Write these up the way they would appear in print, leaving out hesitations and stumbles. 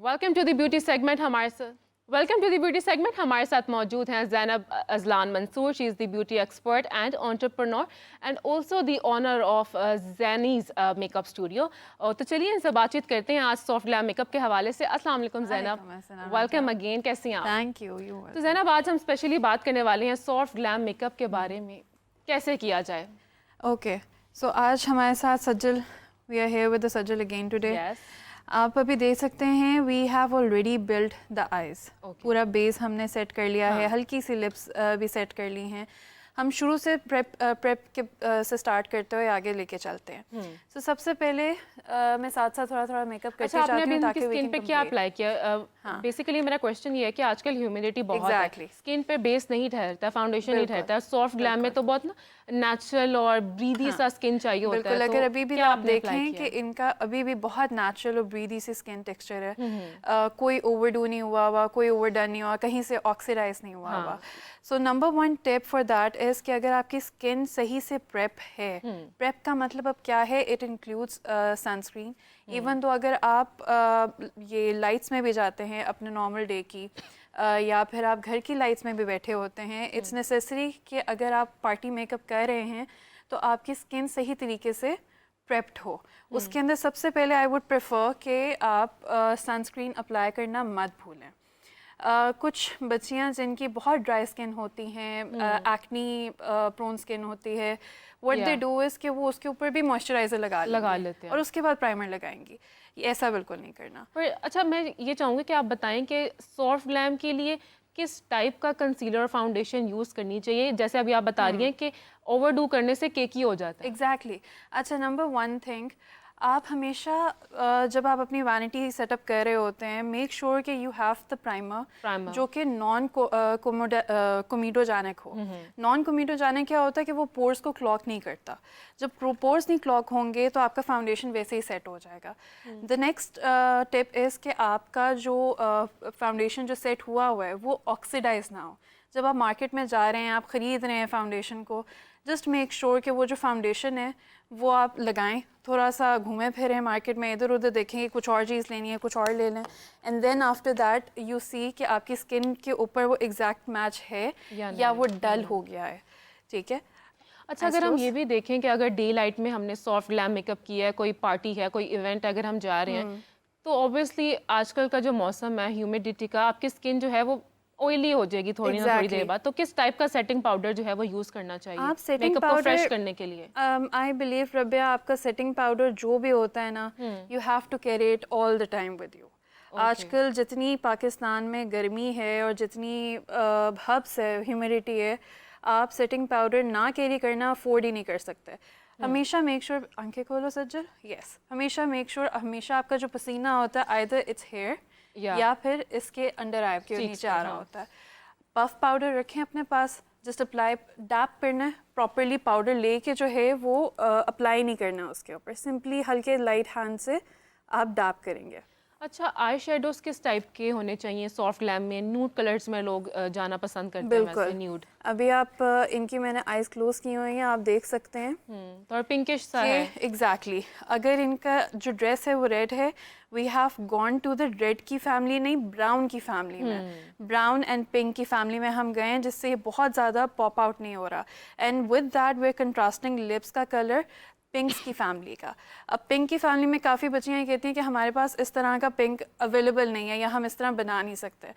Welcome to the beauty segment हमारे साथ मौजूद हैं Zainab Azlan Mansoor. She is the beauty expert and entrepreneur and also the owner of Zainy's makeup studio. तो चलिए इनसे बातचीत करते हैं आज सॉफ्ट ग्लैम मेकअप के हवाले से। अस्सलाम वालेकुम ज़ैनब, वेलकम अगेन, कैसी हैं आप? Thank you. तो ज़ैनब आज हम स्पेशली बात करने वाले हैं सॉफ्ट ग्लैम मेकअप के बारे में, कैसे किया जाए। ओके, सो आज हमारे साथ Sajjal, we are here with the Sajjal again today. आप अभी देख सकते हैं we have already build the eyes. पूरा बेस हमने सेट कर लिया है, हल्की सी लिप्स भी सेट कर ली हैं। हम शुरू से प्रेप के से स्टार्ट करते हुए आगे लेके चलते हैं। तो सबसे पहले मैं साथ साथ थोड़ा थोड़ा मेकअप करते जाती हूँ ताकि स्किन पे क्या अप्लाई किया? बेसिकली मेरा क्वेश्चन ये है कि आजकल ह्यूमिडिटी बहुत है, स्किन पे बेस नहीं ठहरता, फाउंडेशन नहीं ठहरता। सॉफ्ट ग्लैम में तो बहुत ना नेचुरल और ब्रीदी सा स्किन चाहिए होता है। अगर अभी भी आप देखें कि इनका अभी भी बहुत नेचुरल और ब्रीदी सी स्किन टेक्सचर है, कोई ओवरडू नहीं हुआ, कोई ओवरडन नहीं हुआ, कहीं से ऑक्सीडाइज नहीं हुआ। So number 1 tip for that is कि अगर आपकी स्किन सही से प्रेप है, प्रेप का मतलब अब क्या है, इट इंक्लूड्स सनस्क्रीन। इवन तो अगर आप ये लाइट्स में भी जाते हैं अपने नॉर्मल डे की, या फिर आप घर की लाइट्स में भी बैठे होते हैं, इट्स नेसेसरी कि अगर आप पार्टी मेकअप कर रहे हैं तो आपकी स्किन सही तरीके से प्रेप्ड हो। उसके अंदर सबसे पहले आई वुड प्रेफर कि आप सनस्क्रीन अप्लाई करना मत भूलें। कुछ बच्चियां जिनकी बहुत ड्राई स्किन होती हैं, एक्नी प्रोन स्किन होती है, व्हाट दे डू इज़ कि वो उसके ऊपर भी मॉइस्चराइज़र लगा लेते हैं और उसके बाद प्राइमर लगाएंगी। ऐसा बिल्कुल नहीं करना। पर अच्छा, मैं ये चाहूँगी कि आप बताएं कि सॉफ्ट ग्लैम के लिए किस टाइप का कंसीलर और फाउंडेशन यूज़ करनी चाहिए। जैसे अभी आप बता रही हैं कि ओवरडू करने से केकी हो जाता है। एग्जैक्टली। अच्छा, नंबर 1 थिंग, आप हमेशा जब आप अपनी वैनिटी सेटअप कर रहे होते हैं, मेक श्योर कि यू हैव द प्राइमर जो कि नॉन कोमिडोजेनिक हो। नॉन कोमिडोजेनिक क्या होता है कि वो पोर्स को क्लॉग नहीं करता। जब पोर्स नहीं क्लॉग होंगे तो आपका फाउंडेशन वैसे ही सेट हो जाएगा। द नेक्स्ट टिप इज़ कि आपका जो फाउंडेशन जो सेट हुआ है वो ऑक्सीडाइज ना हो। जब आप मार्केट में जा रहे हैं, आप ख़रीद रहे हैं फाउंडेशन को, जस्ट मेक श्योर कि वो जो फाउंडेशन है वो आप लगाएं। थोड़ा सा घूमें फिरें मार्केट में, इधर उधर देखें, कुछ और चीज़ लेनी है कुछ और ले लें, and then after that you see कि आपकी स्किन के ऊपर वो एग्जैक्ट मैच है या वो डल हो गया है। ठीक है। अच्छा, अगर हम ये भी देखें कि अगर डे लाइट में हमने सॉफ्ट ग्लैम मेकअप किया है, कोई पार्टी है, कोई इवेंट अगर हम जा रहे हैं, तो ऑब्वियसली आजकल का जो मौसम है ह्यूमिडिटी का, आपकी स्किन जो है वो ऑयली हो जाएगी थोड़ी ना थोड़ी देर बाद। तो किस टाइप का सेटिंग पाउडर जो है वो यूज करना चाहिए आप सेटिंग मेकअप को फ्रेश करने के लिए? आई बिलीव रबिया, आपका सेटिंग पाउडर जो भी होता है ना, you have to carry it all the time with you. आजकल जितनी पाकिस्तान में गर्मी है और जितनी हब्स है, ह्यूमिडिटी है, आप सेटिंग पाउडर ना कैरी करना अफोर्ड ही नहीं कर सकते। हमेशा मेक श्योर, आंखें खोलो सज्जल, यस, हमेशा मेक श्योर, हमेशा आपका जो पसीना होता है आइदर इट्स हेयर या फिर इसके अंडर आई के नीचे आ रहा होता है। पफ पाउडर रखें अपने पास, जस्ट अप्लाई, डैप करना है प्रॉपरली, पाउडर लेके जो है वो अप्लाई नहीं करना उसके ऊपर, सिंपली हल्के लाइट हैंड से आप डैप करेंगे। अच्छा, आई शेडोज किस टाइप के होने चाहिए सॉफ्ट ग्लैम में? न्यूड कलर्स में लोग जाना पसंद करते हैं वैसे न्यूड। अभी आप इनकी मैंने आईज क्लोज की हुई हैं, आप देख सकते हैं तो पिंकिश सा है। एग्जैक्टली। अगर इनका जो ड्रेस है वो रेड है, we have gone to the red की फैमिली, नहीं ब्राउन की फैमिली में, ब्राउन एंड पिंक की फैमिली में हम गए हैं, जिससे ये बहुत ज़्यादा पॉप आउट नहीं हो रहा। And with that way contrasting lips का कलर पिंक्स की फैमिली का। अब पिंक की फैमिली में काफ़ी बच्चियाँ कहती हैं कि हमारे पास इस तरह का पिंक अवेलेबल नहीं है या हम इस तरह बना नहीं सकते।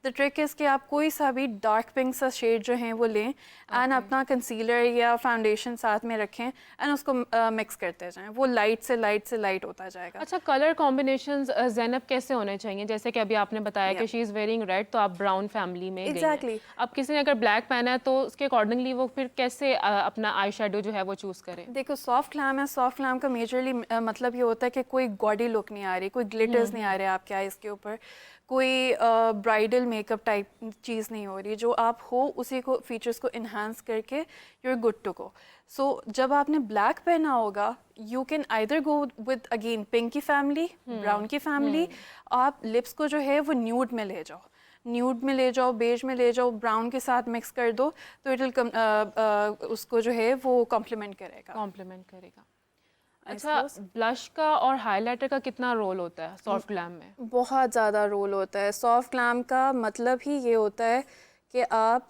द ट्रिक इज़ कि आप कोई सा भी डार्क पिंक सा शेड जो है वो लें एंड अपना कंसीलर या फाउंडेशन साथ में रखें एंड उसको मिक्स करते जाएं, वो लाइट से लाइट होता जाएगा। अच्छा, कलर कॉम्बिनेशंस ज़ैनब कैसे होने चाहिए? जैसे कि अभी आपने बताया कि शी इज़ वेयरिंग रेड, तो आप ब्राउन फैमिली में एग्जैक्टली। अब किसी ने अगर ब्लैक पहना है तो उसके अकॉर्डिंगली वो फिर कैसे अपना आई शेडो जो है वो चूज़ करें? देखो, सॉफ्ट ग्लैम है, सॉफ्ट ग्लैम का मेजरली मतलब ये होता है कि कोई गॉडी लुक नहीं आ रही, कोई ग्लिटर्स नहीं आ रहे आपके आईज के ऊपर, कोई ब्राइडल मेकअप टाइप चीज़ नहीं हो रही, जो आप हो उसी को फीचर्स को इन्हांस करके you are good to go. So जब आपने ब्लैक पहना होगा, you can either go with again pink की फैमिली, ब्राउन की फैमिली, आप लिप्स को जो है वो न्यूड में ले जाओ, न्यूड में ले जाओ, बेज में ले जाओ, ब्राउन के साथ मिक्स कर दो, तो इट विल उसको जो है वो कॉम्प्लीमेंट करेगा। अच्छा, ब्लश का और हाइलाइटर का कितना रोल होता है सॉफ्ट ग्लैम में? बहुत ज़्यादा रोल होता है। सॉफ्ट ग्लैम का मतलब ही ये होता है कि आप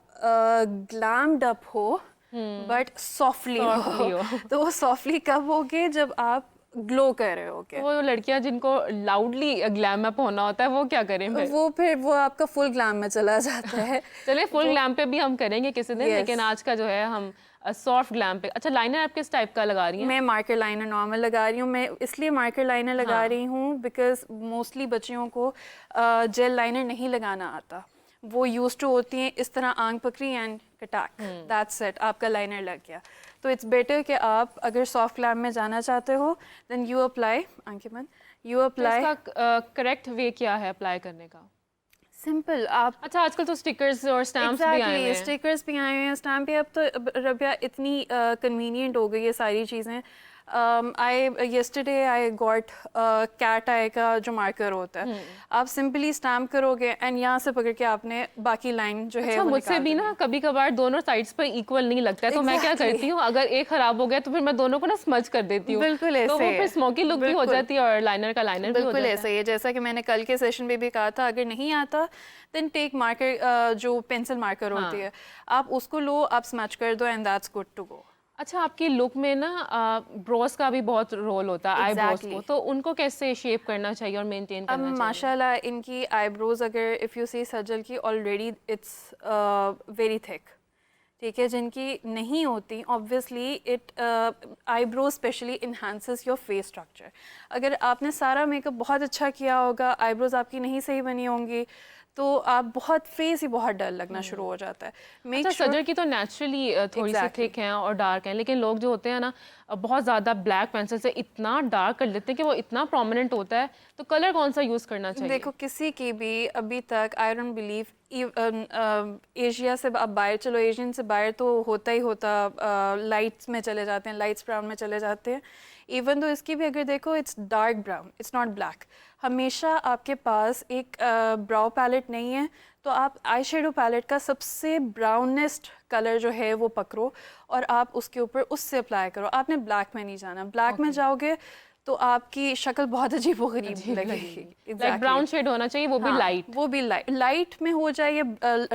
ग्लैम्ड अप हो बट सॉफ्टली हो। तो वो सॉफ्टली कब होगे? जब आप ग्लो कर रहे होगे। वो लड़कियां जिनको लाउडली ग्लैम अप होना होता है वो क्या करें फिर? वो आपका फुल ग्लैम में चला जाता है। चलिए फुल ग्लैम पे भी हम करेंगे किसी दिन, लेकिन आज का जो है हम सॉफ्ट ग्लैम पे। अच्छा, लाइनर आप किस टाइप का लगा रही हैं? मैं मार्कर लाइनर नॉर्मल लगा रही हूँ। मैं इसलिए मार्कर लाइनर लगा रही हूँ बिकॉज मोस्टली बच्चियों को जेल लाइनर नहीं लगाना आता। वो यूज टू होती हैं इस तरह आंख पकड़ी एंड कटाक, दैट्स इट, आपका लाइनर लग गया। तो इट्स बेटर कि आप अगर सॉफ्ट ग्लैम में जाना चाहते हो देन यू अप्लाई, आंखें बंद, यू अप्लाई। इसका करेक्ट वे क्या है अप्लाई करने का? सिंपल आप, अच्छा, आजकल तो स्टिकर्स और स्टैम्प्स भी आए हैं। स्टिकर्स भी आए हैं, स्टैम्प भी। अब तो रबिया इतनी कन्वीनियंट हो गई है सारी चीज़ें। yesterday I got कैट आई का जो मार्कर होता है, आप सिंपली स्टैम्प करोगे एंड यहाँ से पकड़ के आपने बाकी लाइन जो है। अच्छा, मुझसे भी ना कभी कभार दोनों साइड्स पर इक्वल नहीं लगता है, तो मैं क्या करती हूँ, अगर एक खराब हो गया तो फिर मैं दोनों को ना स्मज कर देती हूँ। बिल्कुल ऐसे, तो वो फिर स्मोकी लुक भी हो जाती है और लाइनर का लाइनर भी हो जाता है। बिल्कुल ऐसा ही है। जैसा कि मैंने कल के सेशन में भी कहा था, अगर नहीं आता देन टेक मार्कर, जो पेंसिल मार्कर होती है, आप उसको लो, आप स्मच कर दो and that's good to go. अच्छा, आपकी लुक में ना ब्रोज का भी बहुत रोल होता है, आईब्रोज को, तो उनको कैसे शेप करना चाहिए और मेंटेन करना चाहिए? माशाल्लाह इनकी आईब्रोज, अगर इफ़ यू सी सजल की, ऑलरेडी इट्स वेरी थिक, ठीक है। जिनकी नहीं होती, obviously it eyebrow specially enhances your face structure. अगर आपने सारा मेकअप बहुत अच्छा किया होगा, आईब्रोज आपकी नहीं सही बनी होंगी, तो आप बहुत फेस ही बहुत डल लगना शुरू हो जाता है। अच्छा, सजल की तो नेचुरली थोड़ी सी थिक हैं और डार्क हैं, लेकिन लोग जो होते हैं ना बहुत ज़्यादा ब्लैक पेंसिल से इतना डार्क कर लेते हैं कि वो इतना प्रोमिनेंट होता है, तो कलर कौन सा यूज़ करना चाहिए? देखो, किसी की भी अभी तक आई डोंट बिलीव, एशिया से आप बाहर चलो, एशियन से बाहर तो होता ही होता, लाइट्स में चले जाते हैं, लाइट्स ब्राउन में चले जाते हैं। इवन तो इसकी भी अगर देखो, it's dark brown, it's not black. हमेशा आपके पास एक ब्राउ पैलेट नहीं है तो आप आई शेडो पैलेट का सबसे ब्राउनेस्ट कलर जो है वो पकड़ो और आप उसके ऊपर उससे अप्लाई करो। आपने ब्लैक में नहीं जाना, ब्लैक में जाओगे तो आपकी शक्ल बहुत अजीब व गरीब लगेगी। लाइक ब्राउन शेड होना चाहिए, वो भी लाइट, वो भी लाइट में हो जाए या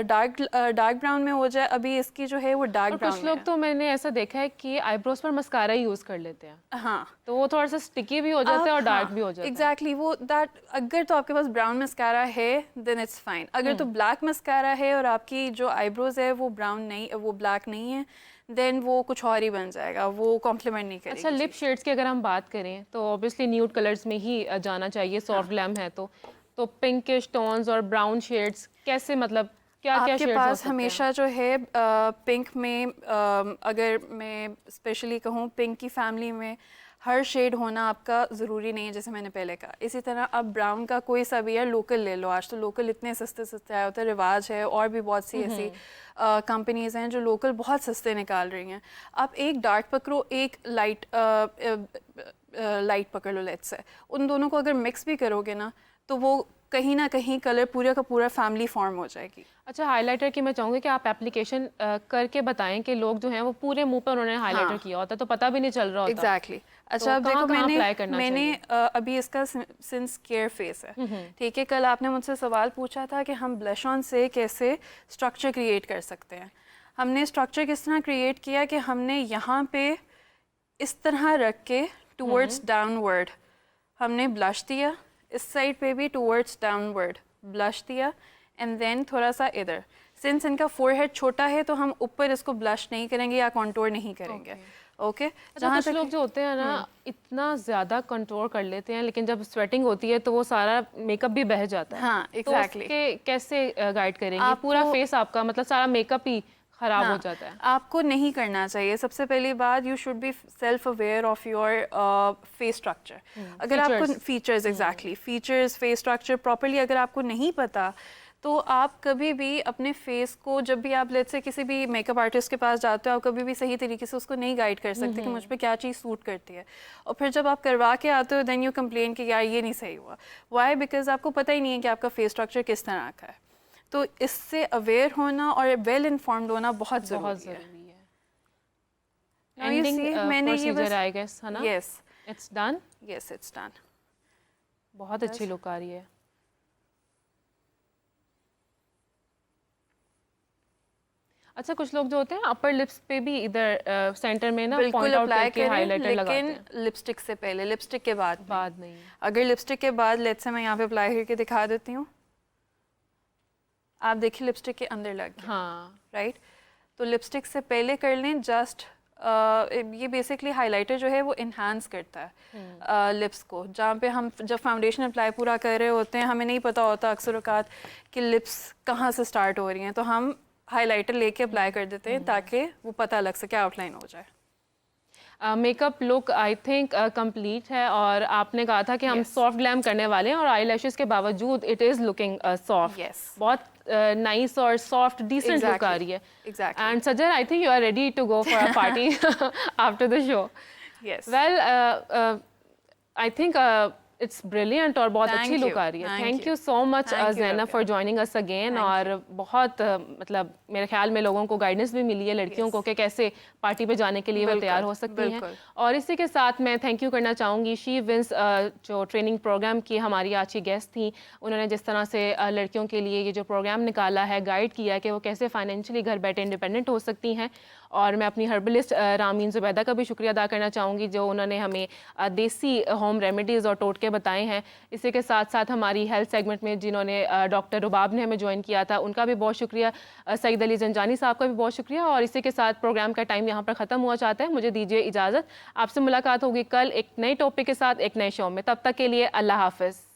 डार्क ब्राउन में हो जाए। अभी इसकी जो है वो डार्क ब्राउन। कुछ लोग तो मैंने ऐसा देखा है कि आईब्रोज पर मस्कारा यूज कर लेते हैं, हाँ, तो वो थोड़ा सा स्टिकी भी हो जाता है और डार्क भी हो जाता है। एग्जैक्टली, वो दैट, अगर तो आपके पास ब्राउन मस्कारा है देन इट्स फाइन। अगर तो ब्लैक मस्कारा है और आपकी जो आईब्रोज है वो ब्राउन नहीं, वो ब्लैक नहीं है, देन वो कुछ और ही बन जाएगा, वो कॉम्प्लीमेंट नहीं करेगी। अच्छा, लिप शेड्स की अगर हम बात करें तो ऑब्वियसली न्यूड कलर्स में ही जाना चाहिए, सॉफ्ट ग्लैम है तो पिंकिश टोन्स और ब्राउन शेड्स कैसे, मतलब क्या क्या आपके पास हमेशा जो है पिंक में, अगर मैं स्पेशली कहूँ, पिंक की फैमिली में हर शेड होना आपका ज़रूरी नहीं है, जैसे मैंने पहले कहा। इसी तरह अब ब्राउन का कोई सा भी यार लोकल ले लो, आज तो लोकल इतने सस्ते सस्ते आए होते हैं, रिवाज है, और भी बहुत सी ऐसी कंपनीज हैं जो लोकल बहुत सस्ते निकाल रही हैं। आप एक डार्क पकड़ो, एक लाइट पकड़ लो, लेट्स से, उन दोनों को अगर मिक्स भी करोगे ना तो वो कहीं ना कहीं कलर पूरा का पूरा फैमिली फॉर्म हो जाएगी। अच्छा, हाइलाइटर की मैं चाहूँगी कि आप एप्लीकेशन करके बताएं कि लोग जो हैं वो पूरे मुंह पर उन्होंने हाइलाइटर किया होता है तो पता भी नहीं चल रहा होता। एग्जैक्टली। अच्छा, अब देखो, मैंने अभी इसका सिंस केयर फेस है, ठीक है। कल आपने मुझसे सवाल पूछा था कि हम ब्लश ऑन से कैसे स्ट्रक्चर क्रिएट कर सकते हैं। हमने स्ट्रक्चर किस तरह क्रिएट किया कि हमने यहाँ पे इस तरह रख के टूवर्ड्स डाउनवर्ड हमने ब्लश दिया, इस साइड पे भी टूवर्ड्स डाउनवर्ड ब्लश दिया, एंड देन थोड़ा सा इधर। सिंस इनका फोरहेड छोटा है तो हम ऊपर इसको ब्लश नहीं करेंगे या कंटूर नहीं करेंगे। ओके। जहाँ तक लोग जो होते हैं ना इतना ज़्यादा कंट्रोल कर लेते हैं, लेकिन जब स्वेटिंग होती है तो वो सारा मेकअप भी बह जाता है। हाँ, एग्जैक्टली। तो कैसे गाइड करेंगे? पूरा फेस आपका, मतलब सारा मेकअप ही खराब हो जाता है। आपको नहीं करना चाहिए। सबसे पहली बात, you should be self aware of your face structure. अगर आपको features, exactly, features, face structure properly अगर आपको नहीं पता तो आप कभी भी अपने फेस को, जब भी आप लेट्स से किसी भी मेकअप आर्टिस्ट के पास जाते हो, आप कभी भी सही तरीके से उसको नहीं गाइड कर सकते कि मुझ पे क्या चीज़ सूट करती है। और फिर जब आप करवा के आते हो देन यू कंप्लेन कि यार ये नहीं सही हुआ। वाई? बिकॉज आपको पता ही नहीं है कि आपका फेस स्ट्रक्चर किस तरह का है। तो इससे अवेयर होना और वेल इन्फॉर्म्ड होना बहुत ज़रूरी है। एंडिंग मैंने ये प्रोसीजर, आई गेस, है ना? Yes, it's done. Yes, it's done. बहुत अच्छी लुक आ रही है। अच्छा, कुछ लोग जो होते हैं अपर लिप्स पे भी इधर सेंटर में ना बिल्कुल पॉइंट आउट अप्लाई करके करें, हाइलाइटर लगाते हैं। लेकिन लिपस्टिक से पहले, लिपस्टिक के बाद नहीं। बाद नहीं। अगर लिपस्टिक के बाद लेट्स से मैं यहाँ पे अप्लाई करके दिखा देती हूँ, आप देखिए लिपस्टिक के अंदर लग गया। हाँ राइट, तो लिपस्टिक से पहले कर लें जस्ट। ये बेसिकली हाइलाइटर जो है वो इन्हांस करता है लिप्स को। जहाँ पे हम जब फाउंडेशन अप्लाई पूरा कर रहे होते हैं, हमें नहीं पता होता अक्सर औकात कि लिप्स कहाँ से स्टार्ट हो रही हैं, तो हम हाइलाइटर लेके अप्लाई कर देते हैं ताकि वो पता लग सके, आउटलाइन हो जाए। Makeup look I think complete है, और आपने कहा था कि हम सॉफ्ट ग्लैम करने वाले हैं, और आई लैशेस के बावजूद it is looking soft. Yes. बहुत नाइस और सॉफ्ट डिसेंट लुक आ रही है। Exactly. And Sajar, I think you are ready to go for a party after the show. Yes. Well, I think it's brilliant और बहुत Thank अच्छी look you. आ रही है। Thank thank you. You so much Thank you, Zainab Rabia. For joining us again. Thank और बहुत मतलब मेरे ख्याल में लोगों को गाइडेंस भी मिली है लड़कियों Yes. को कि कैसे पार्टी पे जाने के लिए वो बिल्कुल, तैयार हो सकती हैं। बिल्कुल। और इसी के साथ मैं थैंक यू करना चाहूँगी शी विंस, जो ट्रेनिंग प्रोग्राम की हमारी आज की गेस्ट थी। उन्होंने जिस तरह से लड़कियों के लिए ये जो प्रोग्राम निकाला है, गाइड किया है कि वो कैसे फाइनेंशियली घर बैठे इंडिपेंडेंट हो सकती हैं। और मैं अपनी हर्बलिस्ट रामीन ज़ुबैदा का भी शुक्रिया अदा करना चाहूँगी, जो उन्होंने हमें देसी होम रेमेडीज़ और टोटके बताए हैं। इसी के साथ साथ हमारी हेल्थ सेगमेंट में जिन्होंने डॉक्टर रुबाब ने हमें ज्वाइन किया था, उनका भी बहुत शुक्रिया। सईद अली जंजानी साहब का भी बहुत शुक्रिया। और इसी के साथ प्रोग्राम का टाइम यहाँ पर ख़त्म हुआ चाहता है। मुझे दीजिए इजाज़त। आपसे मुलाकात होगी कल एक नए टॉपिक के साथ, एक नए शो में। तब तक के लिए अल्लाह हाफ़िज़।